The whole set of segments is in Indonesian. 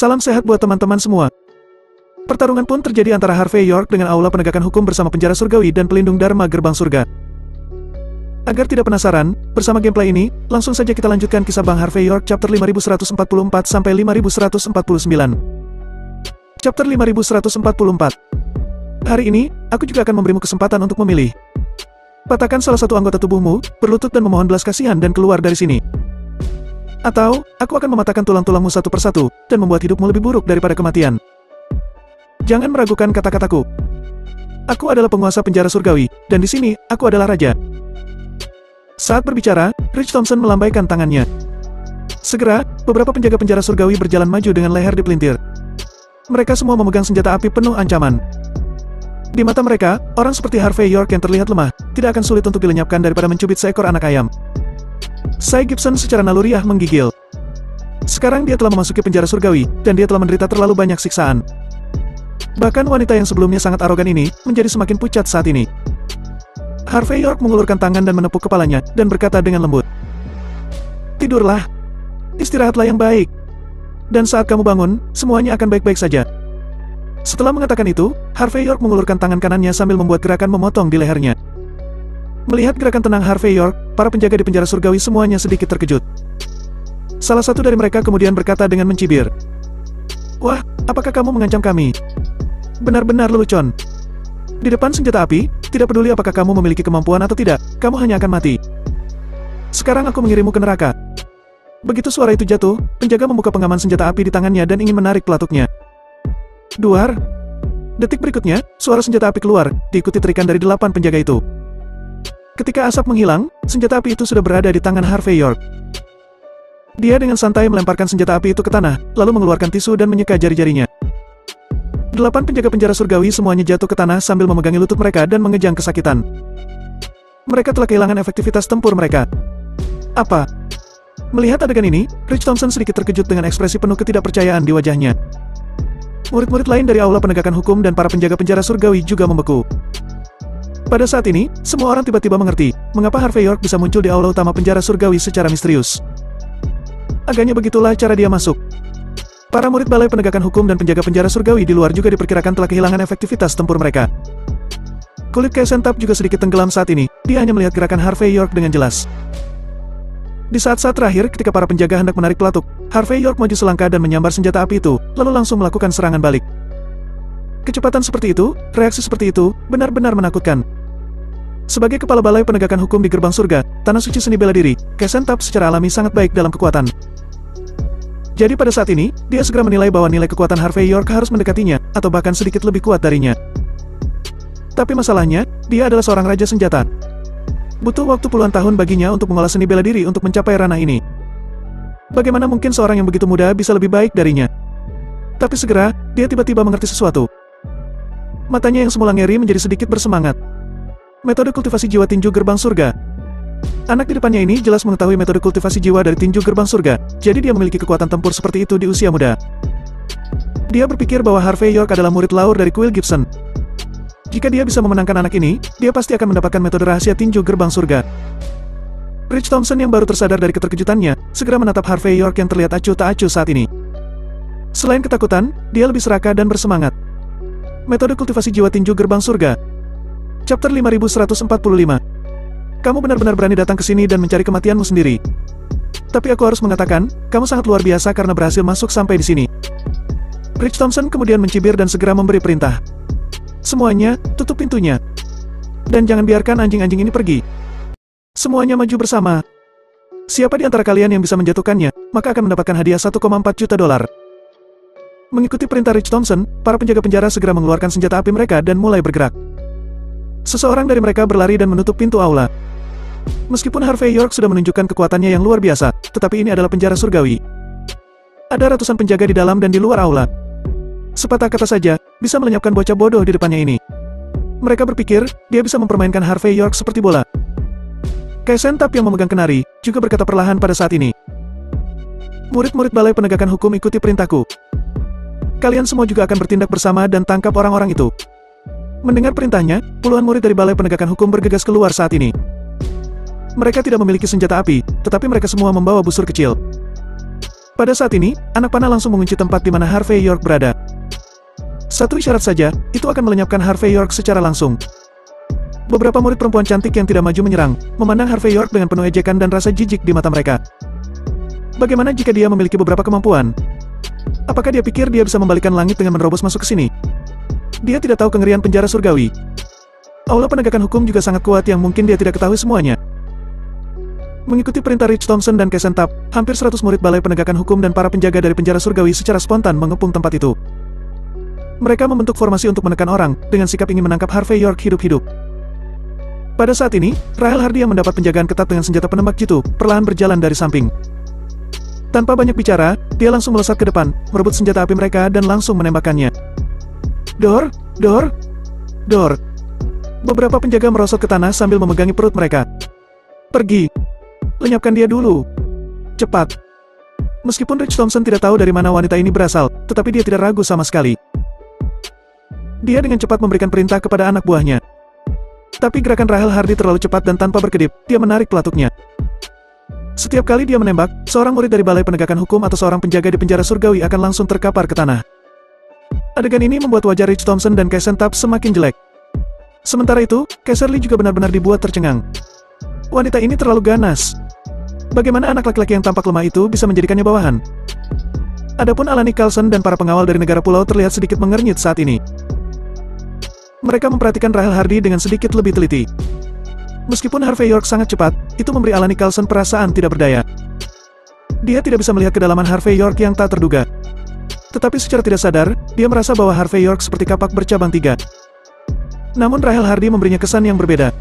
Salam sehat buat teman-teman semua. Pertarungan pun terjadi antara Harvey York dengan Aula Penegakan Hukum bersama Penjara Surgawi dan Pelindung Dharma Gerbang Surga. Agar tidak penasaran, bersama gameplay ini, langsung saja kita lanjutkan kisah Bang Harvey York chapter 5144 sampai 5149. Chapter 5144. Hari ini, aku juga akan memberimu kesempatan untuk memilih. Patahkan salah satu anggota tubuhmu, berlutut dan memohon belas kasihan dan keluar dari sini. Atau, aku akan mematahkan tulang-tulangmu satu persatu, dan membuat hidupmu lebih buruk daripada kematian. Jangan meragukan kata-kataku. Aku adalah penguasa penjara surgawi, dan di sini, aku adalah raja. Saat berbicara, Rich Thompson melambaikan tangannya. Segera, beberapa penjaga penjara surgawi berjalan maju dengan leher dipelintir. Mereka semua memegang senjata api penuh ancaman. Di mata mereka, orang seperti Harvey York yang terlihat lemah, tidak akan sulit untuk dilenyapkan daripada mencubit seekor anak ayam. Cy Gibson secara naluriah menggigil. Sekarang dia telah memasuki penjara surgawi, dan dia telah menderita terlalu banyak siksaan. Bahkan wanita yang sebelumnya sangat arogan ini, menjadi semakin pucat saat ini. Harvey York mengulurkan tangan dan menepuk kepalanya, dan berkata dengan lembut. Tidurlah. Istirahatlah yang baik. Dan saat kamu bangun, semuanya akan baik-baik saja. Setelah mengatakan itu, Harvey York mengulurkan tangan kanannya sambil membuat gerakan memotong di lehernya. Melihat gerakan tenang Harvey York, para penjaga di penjara surgawi semuanya sedikit terkejut. Salah satu dari mereka kemudian berkata dengan mencibir. Wah, apakah kamu mengancam kami? Benar-benar lelucon. Di depan senjata api, tidak peduli apakah kamu memiliki kemampuan atau tidak, kamu hanya akan mati. Sekarang aku mengirimu ke neraka. Begitu suara itu jatuh, penjaga membuka pengaman senjata api di tangannya dan ingin menarik pelatuknya. Duar. Detik berikutnya, suara senjata api keluar, diikuti terikan dari 8 penjaga itu. Ketika asap menghilang, senjata api itu sudah berada di tangan Harvey York. Dia dengan santai melemparkan senjata api itu ke tanah, lalu mengeluarkan tisu dan menyeka jari-jarinya. 8 penjaga penjara surgawi semuanya jatuh ke tanah sambil memegangi lutut mereka dan mengejang kesakitan. Mereka telah kehilangan efektivitas tempur mereka. Apa? Melihat adegan ini, Rich Thompson sedikit terkejut dengan ekspresi penuh ketidakpercayaan di wajahnya. Murid-murid lain dari Aula Penegakan Hukum dan para penjaga penjara surgawi juga membeku. Pada saat ini, semua orang tiba-tiba mengerti, mengapa Harvey York bisa muncul di aula utama penjara surgawi secara misterius. Agaknya begitulah cara dia masuk. Para murid Balai Penegakan Hukum dan penjaga penjara surgawi di luar juga diperkirakan telah kehilangan efektivitas tempur mereka. Kulit Kaisentap juga sedikit tenggelam saat ini, dia hanya melihat gerakan Harvey York dengan jelas. Di saat-saat terakhir ketika para penjaga hendak menarik pelatuk, Harvey York maju selangkah dan menyambar senjata api itu, lalu langsung melakukan serangan balik. Kecepatan seperti itu, reaksi seperti itu, benar-benar menakutkan. Sebagai kepala Balai Penegakan Hukum di Gerbang Surga, Tanah Suci Seni Bela Diri, Kaisentap secara alami sangat baik dalam kekuatan. Jadi pada saat ini, dia segera menilai bahwa nilai kekuatan Harvey York harus mendekatinya, atau bahkan sedikit lebih kuat darinya. Tapi masalahnya, dia adalah seorang raja senjata. Butuh waktu puluhan tahun baginya untuk mengolah seni bela diri untuk mencapai ranah ini. Bagaimana mungkin seorang yang begitu muda bisa lebih baik darinya? Tapi segera, dia tiba-tiba mengerti sesuatu. Matanya yang semula ngeri menjadi sedikit bersemangat. Metode kultivasi jiwa tinju gerbang surga. Anak di depannya ini jelas mengetahui metode kultivasi jiwa dari tinju gerbang surga, jadi dia memiliki kekuatan tempur seperti itu di usia muda. Dia berpikir bahwa Harvey York adalah murid laur dari Quill Gibson. Jika dia bisa memenangkan anak ini, dia pasti akan mendapatkan metode rahasia tinju gerbang surga. Rich Thompson yang baru tersadar dari keterkejutannya, segera menatap Harvey York yang terlihat acuh tak acuh saat ini. Selain ketakutan, dia lebih serakah dan bersemangat. Metode kultivasi jiwa tinju gerbang surga. Chapter 5145. Kamu benar-benar berani datang ke sini dan mencari kematianmu sendiri. Tapi aku harus mengatakan, kamu sangat luar biasa karena berhasil masuk sampai di sini. Rich Thompson kemudian mencibir dan segera memberi perintah. Semuanya, tutup pintunya. Dan jangan biarkan anjing-anjing ini pergi. Semuanya maju bersama. Siapa di antara kalian yang bisa menjatuhkannya, maka akan mendapatkan hadiah 1,4 juta dolar. Mengikuti perintah Rich Thompson, para penjaga penjara segera mengeluarkan senjata api mereka dan mulai bergerak. Seseorang dari mereka berlari dan menutup pintu aula. Meskipun Harvey York sudah menunjukkan kekuatannya yang luar biasa, tetapi ini adalah penjara surgawi. Ada ratusan penjaga di dalam dan di luar aula. Sepatah kata saja, bisa melenyapkan bocah bodoh di depannya ini. Mereka berpikir, dia bisa mempermainkan Harvey York seperti bola. Kaisentap yang memegang kenari, juga berkata perlahan pada saat ini. Murid-murid Balai Penegakan Hukum ikuti perintahku. Kalian semua juga akan bertindak bersama dan tangkap orang-orang itu. Mendengar perintahnya, puluhan murid dari Balai Penegakan Hukum bergegas keluar saat ini. Mereka tidak memiliki senjata api, tetapi mereka semua membawa busur kecil. Pada saat ini, anak panah langsung mengunci tempat di mana Harvey York berada. Satu isyarat saja, itu akan melenyapkan Harvey York secara langsung. Beberapa murid perempuan cantik yang tidak maju menyerang, memandang Harvey York dengan penuh ejekan dan rasa jijik di mata mereka. Bagaimana jika dia memiliki beberapa kemampuan? Apakah dia pikir dia bisa membalikkan langit dengan menerobos masuk ke sini? Dia tidak tahu kengerian penjara surgawi. Aula penegakan hukum juga sangat kuat yang mungkin dia tidak ketahui semuanya. Mengikuti perintah Rich Thompson dan Kesentap, hampir 100 murid balai penegakan hukum dan para penjaga dari penjara surgawi secara spontan mengepung tempat itu. Mereka membentuk formasi untuk menekan orang, dengan sikap ingin menangkap Harvey York hidup-hidup. Pada saat ini, Rahel Hardy yang mendapat penjagaan ketat dengan senjata penembak jitu, perlahan berjalan dari samping. Tanpa banyak bicara, dia langsung melesat ke depan, merebut senjata api mereka dan langsung menembakkannya. Dor, dor, dor. Beberapa penjaga merosot ke tanah sambil memegangi perut mereka. Pergi. Lenyapkan dia dulu. Cepat. Meskipun Rich Thompson tidak tahu dari mana wanita ini berasal, tetapi dia tidak ragu sama sekali. Dia dengan cepat memberikan perintah kepada anak buahnya. Tapi gerakan Rahel Hardy terlalu cepat dan tanpa berkedip, dia menarik pelatuknya. Setiap kali dia menembak, seorang murid dari balai penegakan hukum atau seorang penjaga di penjara surgawi akan langsung terkapar ke tanah. Adegan ini membuat wajah Rich Thompson dan Kesentap semakin jelek. Sementara itu, Casterly juga benar-benar dibuat tercengang. Wanita ini terlalu ganas. Bagaimana anak laki-laki yang tampak lemah itu bisa menjadikannya bawahan? Adapun Alani Carlson dan para pengawal dari negara pulau terlihat sedikit mengernyit saat ini. Mereka memperhatikan Rahel Hardy dengan sedikit lebih teliti. Meskipun Harvey York sangat cepat, itu memberi Alani Carlson perasaan tidak berdaya. Dia tidak bisa melihat kedalaman Harvey York yang tak terduga. Tetapi secara tidak sadar, dia merasa bahwa Harvey York seperti kapak bercabang 3. Namun Rahel Hardy memberinya kesan yang berbeda.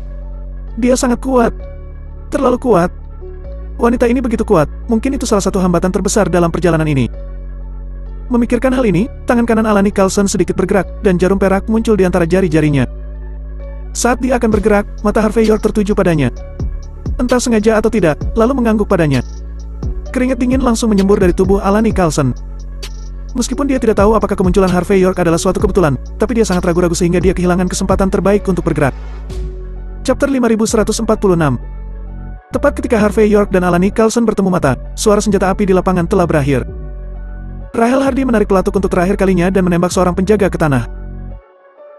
Dia sangat kuat. Terlalu kuat. Wanita ini begitu kuat, mungkin itu salah satu hambatan terbesar dalam perjalanan ini. Memikirkan hal ini, tangan kanan Alani Carlson sedikit bergerak, dan jarum perak muncul di antara jari-jarinya. Saat dia akan bergerak, mata Harvey York tertuju padanya. Entah sengaja atau tidak, lalu mengangguk padanya. Keringat dingin langsung menyembur dari tubuh Alani Carlson. Meskipun dia tidak tahu apakah kemunculan Harvey York adalah suatu kebetulan, tapi dia sangat ragu-ragu sehingga dia kehilangan kesempatan terbaik untuk bergerak. Chapter 5146. Tepat ketika Harvey York dan Alani Carlson bertemu mata, suara senjata api di lapangan telah berakhir. Rahel Hardy menarik pelatuk untuk terakhir kalinya dan menembak seorang penjaga ke tanah.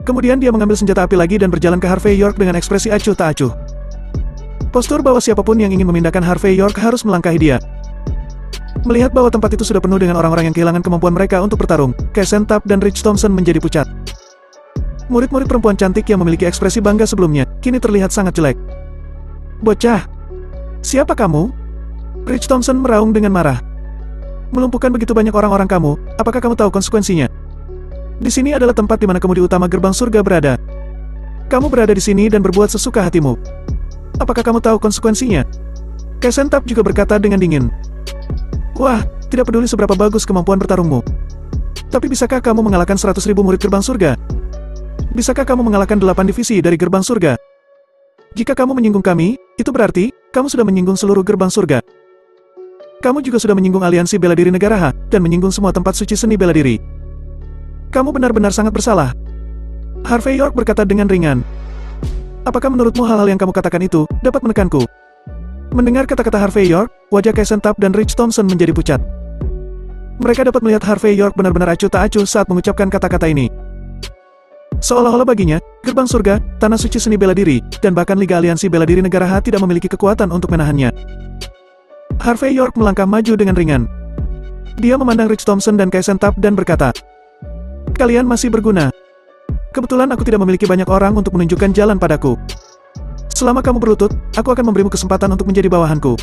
Kemudian dia mengambil senjata api lagi dan berjalan ke Harvey York dengan ekspresi acuh tak acuh. Postur bahwa siapapun yang ingin memindahkan Harvey York harus melangkahi dia. Melihat bahwa tempat itu sudah penuh dengan orang-orang yang kehilangan kemampuan mereka untuk bertarung, Kesentap dan Rich Thompson menjadi pucat. Murid-murid perempuan cantik yang memiliki ekspresi bangga sebelumnya, kini terlihat sangat jelek. Bocah! Siapa kamu? Rich Thompson meraung dengan marah. Melumpuhkan begitu banyak orang-orang kamu, apakah kamu tahu konsekuensinya? Di sini adalah tempat di mana kemudi utama gerbang surga berada. Kamu berada di sini dan berbuat sesuka hatimu. Apakah kamu tahu konsekuensinya? Kesentap juga berkata dengan dingin. Wah, tidak peduli seberapa bagus kemampuan bertarungmu. Tapi bisakah kamu mengalahkan 100.000 murid gerbang surga? Bisakah kamu mengalahkan 8 divisi dari gerbang surga? Jika kamu menyinggung kami, itu berarti, kamu sudah menyinggung seluruh gerbang surga. Kamu juga sudah menyinggung aliansi bela diri Negaraha, dan menyinggung semua tempat suci seni bela diri. Kamu benar-benar sangat bersalah. Harvey York berkata dengan ringan. Apakah menurutmu hal-hal yang kamu katakan itu, dapat menekanku? Mendengar kata-kata Harvey York, wajah Kesentap dan Rich Thompson menjadi pucat. Mereka dapat melihat Harvey York benar-benar acuh tak acuh saat mengucapkan kata-kata ini. Seolah-olah baginya, gerbang surga, tanah suci seni bela diri, dan bahkan Liga Aliansi Bela Diri Negaraha tidak memiliki kekuatan untuk menahannya. Harvey York melangkah maju dengan ringan. Dia memandang Rich Thompson dan Kesentap dan berkata, kalian masih berguna. Kebetulan aku tidak memiliki banyak orang untuk menunjukkan jalan padaku. Selama kamu berlutut, aku akan memberimu kesempatan untuk menjadi bawahanku.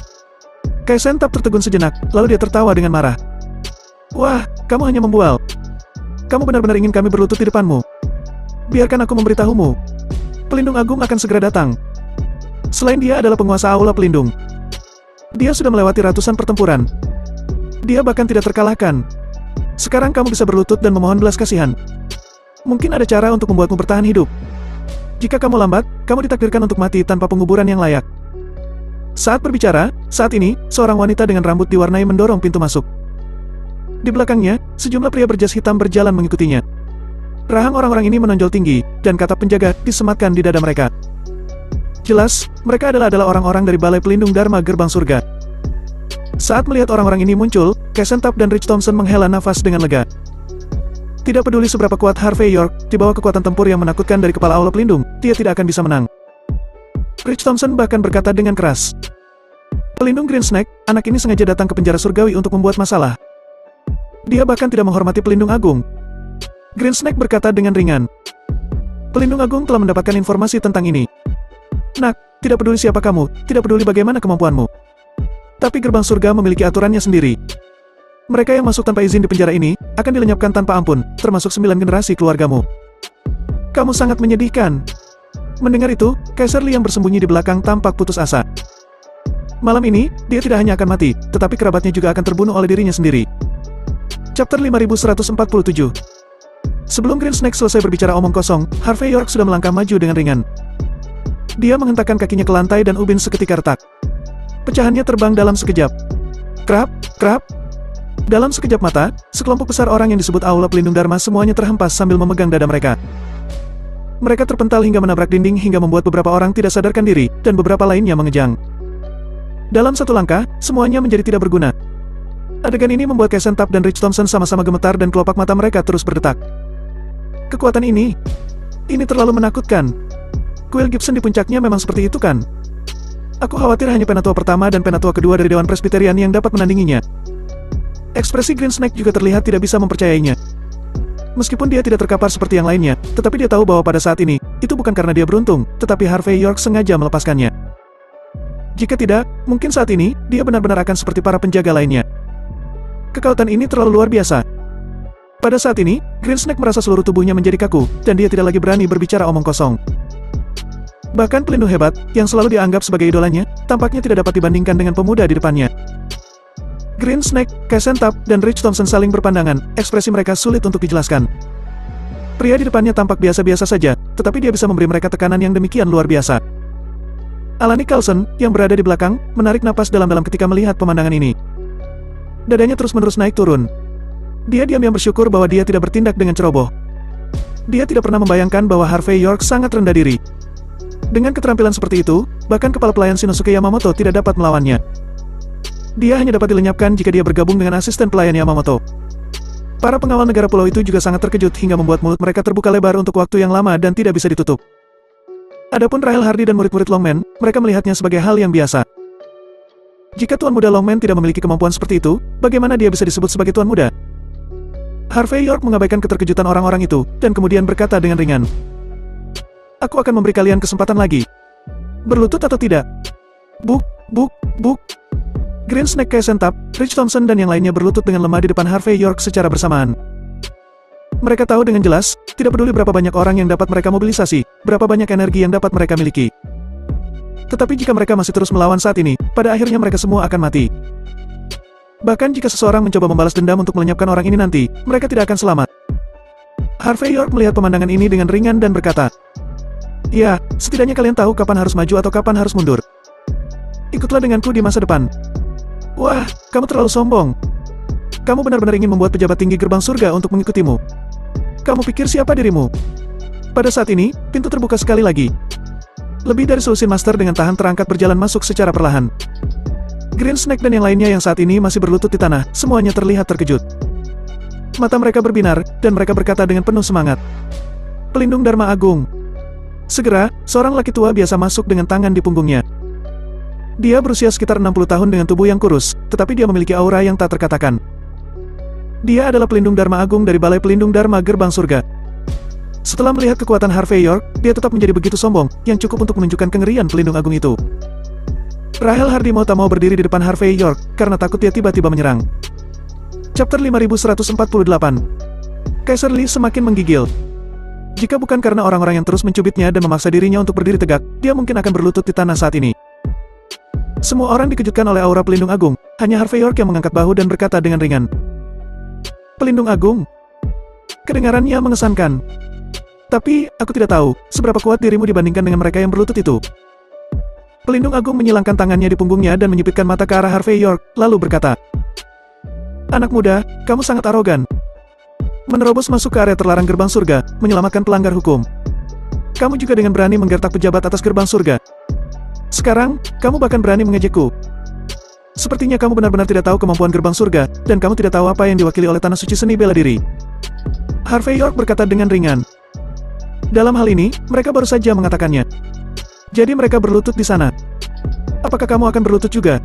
Kesentap tertegun sejenak, lalu dia tertawa dengan marah. Wah, kamu hanya membual. Kamu benar-benar ingin kami berlutut di depanmu. Biarkan aku memberitahumu. Pelindung Agung akan segera datang. Selain dia adalah penguasa Aula Pelindung. Dia sudah melewati ratusan pertempuran. Dia bahkan tidak terkalahkan. Sekarang kamu bisa berlutut dan memohon belas kasihan. Mungkin ada cara untuk membuatmu bertahan hidup. Jika kamu lambat, kamu ditakdirkan untuk mati tanpa penguburan yang layak. Saat berbicara, saat ini, seorang wanita dengan rambut diwarnai mendorong pintu masuk. Di belakangnya, sejumlah pria berjas hitam berjalan mengikutinya. Rahang orang-orang ini menonjol tinggi, dan kata penjaga disematkan di dada mereka. Jelas, mereka adalah orang-orang dari Balai Pelindung Dharma Gerbang Surga. Saat melihat orang-orang ini muncul, Kesentap dan Rich Thompson menghela nafas dengan lega. Tidak peduli seberapa kuat Harvey York, di bawah kekuatan tempur yang menakutkan dari kepala Aula Pelindung, dia tidak akan bisa menang. Rich Thompson bahkan berkata dengan keras. Pelindung Green Snake, anak ini sengaja datang ke penjara surgawi untuk membuat masalah. Dia bahkan tidak menghormati Pelindung Agung. Green Snake berkata dengan ringan. Pelindung Agung telah mendapatkan informasi tentang ini. Nak, tidak peduli siapa kamu, tidak peduli bagaimana kemampuanmu. Tapi gerbang surga memiliki aturannya sendiri. Mereka yang masuk tanpa izin di penjara ini, akan dilenyapkan tanpa ampun, termasuk 9 generasi keluargamu. Kamu sangat menyedihkan. Mendengar itu, Kaisar Li yang bersembunyi di belakang tampak putus asa. Malam ini, dia tidak hanya akan mati, tetapi kerabatnya juga akan terbunuh oleh dirinya sendiri. Chapter 5147. Sebelum Green Snake selesai berbicara omong kosong, Harvey York sudah melangkah maju dengan ringan. Dia menghentakkan kakinya ke lantai dan ubin seketika retak. Pecahannya terbang dalam sekejap. Krap, krap. Dalam sekejap mata, sekelompok besar orang yang disebut Aula Pelindung Dharma semuanya terhempas sambil memegang dada mereka. Mereka terpental hingga menabrak dinding hingga membuat beberapa orang tidak sadarkan diri, dan beberapa lainnya mengejang. Dalam satu langkah, semuanya menjadi tidak berguna. Adegan ini membuat Kesentap dan Rich Thompson sama-sama gemetar dan kelopak mata mereka terus berdetak. Kekuatan ini terlalu menakutkan. Quill Gibson di puncaknya memang seperti itu kan? Aku khawatir hanya penatua pertama dan penatua kedua dari Dewan Presbyterian yang dapat menandinginya. Ekspresi Green Snake juga terlihat tidak bisa mempercayainya. Meskipun dia tidak terkapar seperti yang lainnya, tetapi dia tahu bahwa pada saat ini, itu bukan karena dia beruntung, tetapi Harvey York sengaja melepaskannya. Jika tidak, mungkin saat ini, dia benar-benar akan seperti para penjaga lainnya. Kekuatan ini terlalu luar biasa. Pada saat ini, Green Snake merasa seluruh tubuhnya menjadi kaku, dan dia tidak lagi berani berbicara omong kosong. Bahkan pelindung hebat, yang selalu dianggap sebagai idolanya, tampaknya tidak dapat dibandingkan dengan pemuda di depannya. Green Snake, Kesentap, dan Rich Thompson saling berpandangan, ekspresi mereka sulit untuk dijelaskan. Pria di depannya tampak biasa-biasa saja, tetapi dia bisa memberi mereka tekanan yang demikian luar biasa. Alani Carlson, yang berada di belakang, menarik napas dalam-dalam ketika melihat pemandangan ini. Dadanya terus-menerus naik turun. Dia diam-diam bersyukur bahwa dia tidak bertindak dengan ceroboh. Dia tidak pernah membayangkan bahwa Harvey York sangat rendah diri. Dengan keterampilan seperti itu, bahkan kepala pelayan Shinosuke Yamamoto tidak dapat melawannya. Dia hanya dapat dilenyapkan jika dia bergabung dengan asisten pelayan Yamamoto. Para pengawal negara pulau itu juga sangat terkejut hingga membuat mulut mereka terbuka lebar untuk waktu yang lama dan tidak bisa ditutup. Adapun Rahel Hardy dan murid-murid Longman, mereka melihatnya sebagai hal yang biasa. Jika Tuan Muda Longman tidak memiliki kemampuan seperti itu, bagaimana dia bisa disebut sebagai Tuan Muda? Harvey York mengabaikan keterkejutan orang-orang itu, dan kemudian berkata dengan ringan. Aku akan memberi kalian kesempatan lagi. Berlutut atau tidak? Buk. Green Snake Kesentap, Rich Thompson dan yang lainnya berlutut dengan lemah di depan Harvey York secara bersamaan. Mereka tahu dengan jelas, tidak peduli berapa banyak orang yang dapat mereka mobilisasi, berapa banyak energi yang dapat mereka miliki. Tetapi jika mereka masih terus melawan saat ini, pada akhirnya mereka semua akan mati. Bahkan jika seseorang mencoba membalas dendam untuk melenyapkan orang ini nanti, mereka tidak akan selamat. Harvey York melihat pemandangan ini dengan ringan dan berkata, "Ya, setidaknya kalian tahu kapan harus maju atau kapan harus mundur. Ikutlah denganku di masa depan." Wah, kamu terlalu sombong. Kamu benar-benar ingin membuat pejabat tinggi gerbang surga untuk mengikutimu. Kamu pikir siapa dirimu? Pada saat ini, pintu terbuka sekali lagi. Lebih dari selusin master dengan tahan terangkat berjalan masuk secara perlahan. Green Snake dan yang lainnya yang saat ini masih berlutut di tanah, semuanya terlihat terkejut. Mata mereka berbinar, dan mereka berkata dengan penuh semangat. Pelindung Dharma Agung. Segera, seorang laki tua biasa masuk dengan tangan di punggungnya. Dia berusia sekitar 60 tahun dengan tubuh yang kurus, tetapi dia memiliki aura yang tak terkatakan. Dia adalah pelindung Dharma Agung dari Balai Pelindung Dharma Gerbang Surga. Setelah melihat kekuatan Harvey York, dia tetap menjadi begitu sombong, yang cukup untuk menunjukkan kengerian pelindung agung itu. Rahel Hardy mau tak mau berdiri di depan Harvey York, karena takut dia tiba-tiba menyerang. Chapter 5148. Kaisar Li semakin menggigil. Jika bukan karena orang-orang yang terus mencubitnya dan memaksa dirinya untuk berdiri tegak, dia mungkin akan berlutut di tanah saat ini. Semua orang dikejutkan oleh aura pelindung agung, hanya Harvey York yang mengangkat bahu dan berkata dengan ringan. Pelindung agung? Kedengarannya mengesankan. Tapi, aku tidak tahu, seberapa kuat dirimu dibandingkan dengan mereka yang berlutut itu. Pelindung agung menyilangkan tangannya di punggungnya dan menyipitkan mata ke arah Harvey York, lalu berkata. Anak muda, kamu sangat arogan. Menerobos masuk ke area terlarang gerbang surga, menyelamatkan pelanggar hukum. Kamu juga dengan berani menggertak pejabat atas gerbang surga. Sekarang, kamu bahkan berani mengejekku. Sepertinya kamu benar-benar tidak tahu kemampuan gerbang surga, dan kamu tidak tahu apa yang diwakili oleh tanah suci seni bela diri. Harvey York berkata dengan ringan. Dalam hal ini, mereka baru saja mengatakannya. Jadi mereka berlutut di sana. Apakah kamu akan berlutut juga?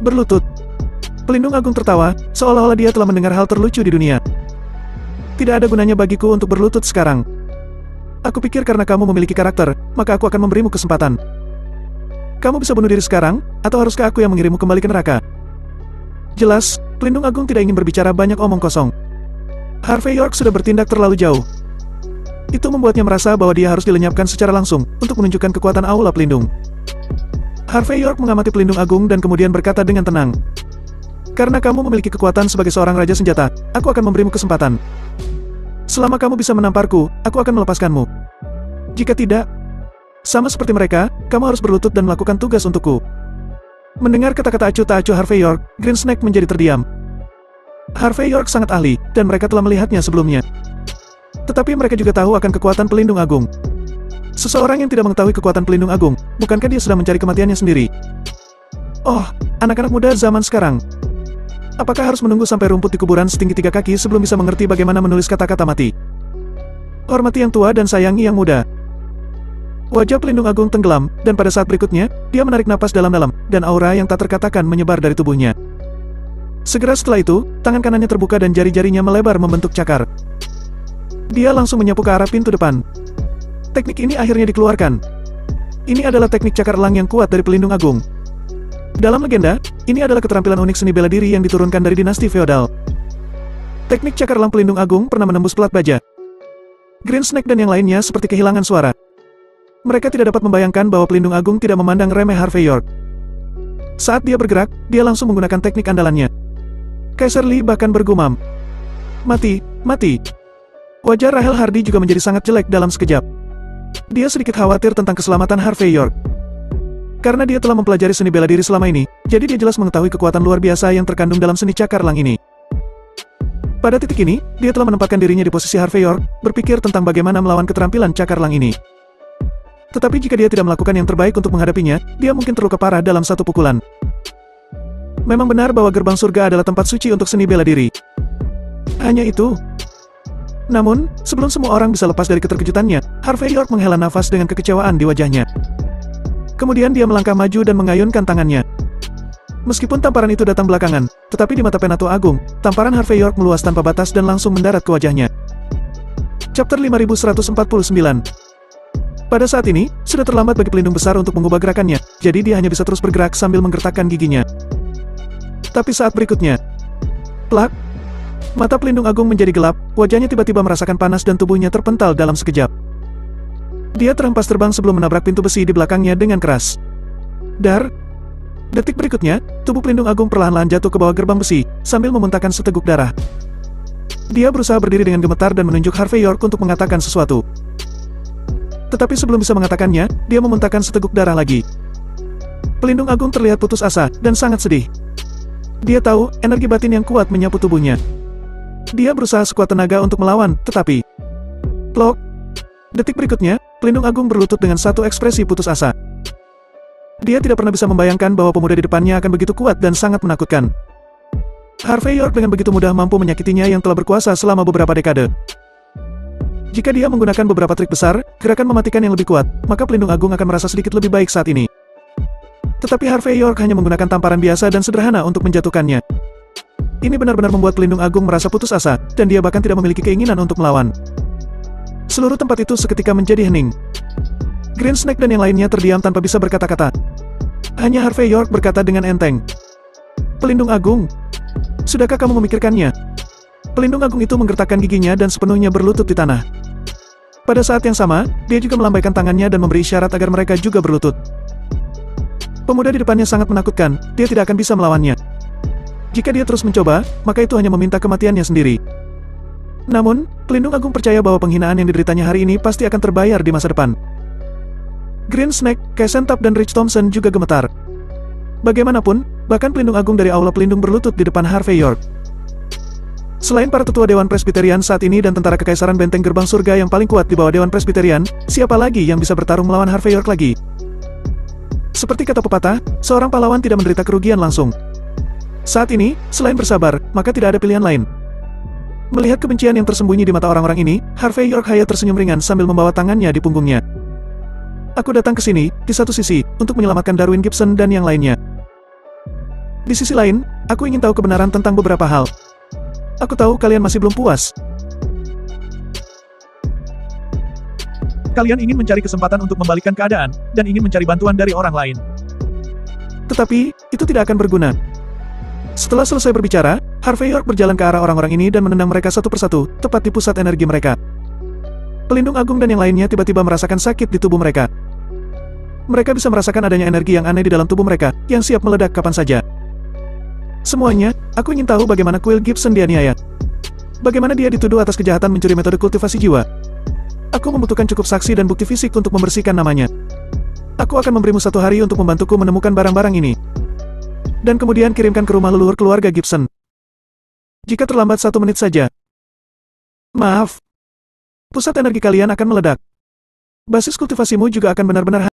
Berlutut. Pelindung agung tertawa, seolah-olah dia telah mendengar hal terlucu di dunia. Tidak ada gunanya bagiku untuk berlutut sekarang. Aku pikir karena kamu memiliki karakter, maka aku akan memberimu kesempatan. Kamu bisa bunuh diri sekarang, atau haruskah aku yang mengirimmu kembali ke neraka? Jelas, pelindung agung tidak ingin berbicara banyak omong kosong. Harvey York sudah bertindak terlalu jauh. Itu membuatnya merasa bahwa dia harus dilenyapkan secara langsung, untuk menunjukkan kekuatan aula pelindung. Harvey York mengamati pelindung agung dan kemudian berkata dengan tenang. Karena kamu memiliki kekuatan sebagai seorang raja senjata, aku akan memberimu kesempatan. Selama kamu bisa menamparku, aku akan melepaskanmu. Jika tidak, sama seperti mereka, kamu harus berlutut dan melakukan tugas untukku. Mendengar kata-kata acuh tak acuh Harvey York, Greensnake menjadi terdiam. Harvey York sangat ahli, dan mereka telah melihatnya sebelumnya. Tetapi mereka juga tahu akan kekuatan pelindung agung. Seseorang yang tidak mengetahui kekuatan pelindung agung, bukankah dia sedang mencari kematiannya sendiri? Oh, anak-anak muda zaman sekarang. Apakah harus menunggu sampai rumput di kuburan setinggi 3 kaki sebelum bisa mengerti bagaimana menulis kata-kata mati? Hormati yang tua dan sayangi yang muda. Wajah pelindung agung tenggelam, dan pada saat berikutnya, dia menarik napas dalam-dalam, dan aura yang tak terkatakan menyebar dari tubuhnya. Segera setelah itu, tangan kanannya terbuka dan jari-jarinya melebar membentuk cakar. Dia langsung menyapu ke arah pintu depan. Teknik ini akhirnya dikeluarkan. Ini adalah teknik cakar elang yang kuat dari pelindung agung. Dalam legenda, ini adalah keterampilan unik seni bela diri yang diturunkan dari dinasti feodal. Teknik cakar elang pelindung agung pernah menembus pelat baja. Greensnake dan yang lainnya seperti kehilangan suara. Mereka tidak dapat membayangkan bahwa pelindung agung tidak memandang remeh Harvey York. Saat dia bergerak, dia langsung menggunakan teknik andalannya. Kaisar Lee bahkan bergumam. Mati, mati. Wajah Rahel Hardy juga menjadi sangat jelek dalam sekejap. Dia sedikit khawatir tentang keselamatan Harvey York. Karena dia telah mempelajari seni bela diri selama ini, jadi dia jelas mengetahui kekuatan luar biasa yang terkandung dalam seni cakar elang ini. Pada titik ini, dia telah menempatkan dirinya di posisi Harvey York, berpikir tentang bagaimana melawan keterampilan cakar elang ini. Tetapi jika dia tidak melakukan yang terbaik untuk menghadapinya, dia mungkin terluka parah dalam satu pukulan. Memang benar bahwa gerbang surga adalah tempat suci untuk seni bela diri. Hanya itu. Namun, sebelum semua orang bisa lepas dari keterkejutannya, Harvey York menghela nafas dengan kekecewaan di wajahnya. Kemudian dia melangkah maju dan mengayunkan tangannya. Meskipun tamparan itu datang belakangan, tetapi di mata Penatua Agung, tamparan Harvey York meluas tanpa batas dan langsung mendarat ke wajahnya. Chapter 5149. Pada saat ini, sudah terlambat bagi pelindung besar untuk mengubah gerakannya, jadi dia hanya bisa terus bergerak sambil menggertakkan giginya. Tapi saat berikutnya, plak, mata pelindung agung menjadi gelap, wajahnya tiba-tiba merasakan panas dan tubuhnya terpental dalam sekejap. Dia terhempas terbang sebelum menabrak pintu besi di belakangnya dengan keras. Dar. Detik berikutnya, tubuh pelindung agung perlahan-lahan jatuh ke bawah gerbang besi, sambil memuntahkan seteguk darah. Dia berusaha berdiri dengan gemetar dan menunjuk Harvey York untuk mengatakan sesuatu. Tetapi sebelum bisa mengatakannya, dia memuntahkan seteguk darah lagi. Pelindung agung terlihat putus asa, dan sangat sedih. Dia tahu, energi batin yang kuat menyapu tubuhnya. Dia berusaha sekuat tenaga untuk melawan, tetapi... Plok! Detik berikutnya, pelindung agung berlutut dengan satu ekspresi putus asa. Dia tidak pernah bisa membayangkan bahwa pemuda di depannya akan begitu kuat dan sangat menakutkan. Harvey York dengan begitu mudah mampu menyakitinya yang telah berkuasa selama beberapa dekade. Jika dia menggunakan beberapa trik besar, gerakan mematikan yang lebih kuat, maka pelindung agung akan merasa sedikit lebih baik saat ini. Tetapi Harvey York hanya menggunakan tamparan biasa dan sederhana untuk menjatuhkannya. Ini benar-benar membuat pelindung agung merasa putus asa, dan dia bahkan tidak memiliki keinginan untuk melawan. Seluruh tempat itu seketika menjadi hening. Greensnake dan yang lainnya terdiam tanpa bisa berkata-kata. Hanya Harvey York berkata dengan enteng. Pelindung agung, sudahkah kamu memikirkannya? Pelindung agung itu menggertakkan giginya dan sepenuhnya berlutut di tanah. Pada saat yang sama, dia juga melambaikan tangannya dan memberi isyarat agar mereka juga berlutut. Pemuda di depannya sangat menakutkan, dia tidak akan bisa melawannya. Jika dia terus mencoba, maka itu hanya meminta kematiannya sendiri. Namun, pelindung agung percaya bahwa penghinaan yang dideritanya hari ini pasti akan terbayar di masa depan. Greensnake, Kesentap dan Rich Thompson juga gemetar. Bagaimanapun, bahkan pelindung agung dari aula pelindung berlutut di depan Harvey York. Selain para tetua Dewan Presbyterian saat ini dan tentara kekaisaran benteng gerbang surga yang paling kuat di bawah Dewan Presbyterian, siapa lagi yang bisa bertarung melawan Harvey York lagi? Seperti kata pepatah, seorang pahlawan tidak menderita kerugian langsung. Saat ini, selain bersabar, maka tidak ada pilihan lain. Melihat kebencian yang tersembunyi di mata orang-orang ini, Harvey Yorkshire tersenyum ringan sambil membawa tangannya di punggungnya. Aku datang ke sini, di satu sisi, untuk menyelamatkan Darwin Gibson dan yang lainnya. Di sisi lain, aku ingin tahu kebenaran tentang beberapa hal. Aku tahu kalian masih belum puas. Kalian ingin mencari kesempatan untuk membalikkan keadaan, dan ingin mencari bantuan dari orang lain. Tetapi, itu tidak akan berguna. Setelah selesai berbicara, Harvey York berjalan ke arah orang-orang ini dan menendang mereka satu persatu, tepat di pusat energi mereka. Pelindung agung dan yang lainnya tiba-tiba merasakan sakit di tubuh mereka. Mereka bisa merasakan adanya energi yang aneh di dalam tubuh mereka, yang siap meledak kapan saja. Semuanya, aku ingin tahu bagaimana Quill Gibson dianiaya. Bagaimana dia dituduh atas kejahatan mencuri metode kultivasi jiwa. Aku membutuhkan cukup saksi dan bukti fisik untuk membersihkan namanya. Aku akan memberimu 1 hari untuk membantuku menemukan barang-barang ini. Dan kemudian kirimkan ke rumah leluhur keluarga Gibson. Jika terlambat 1 menit saja. Maaf. Pusat energi kalian akan meledak. Basis kultivasimu juga akan benar-benar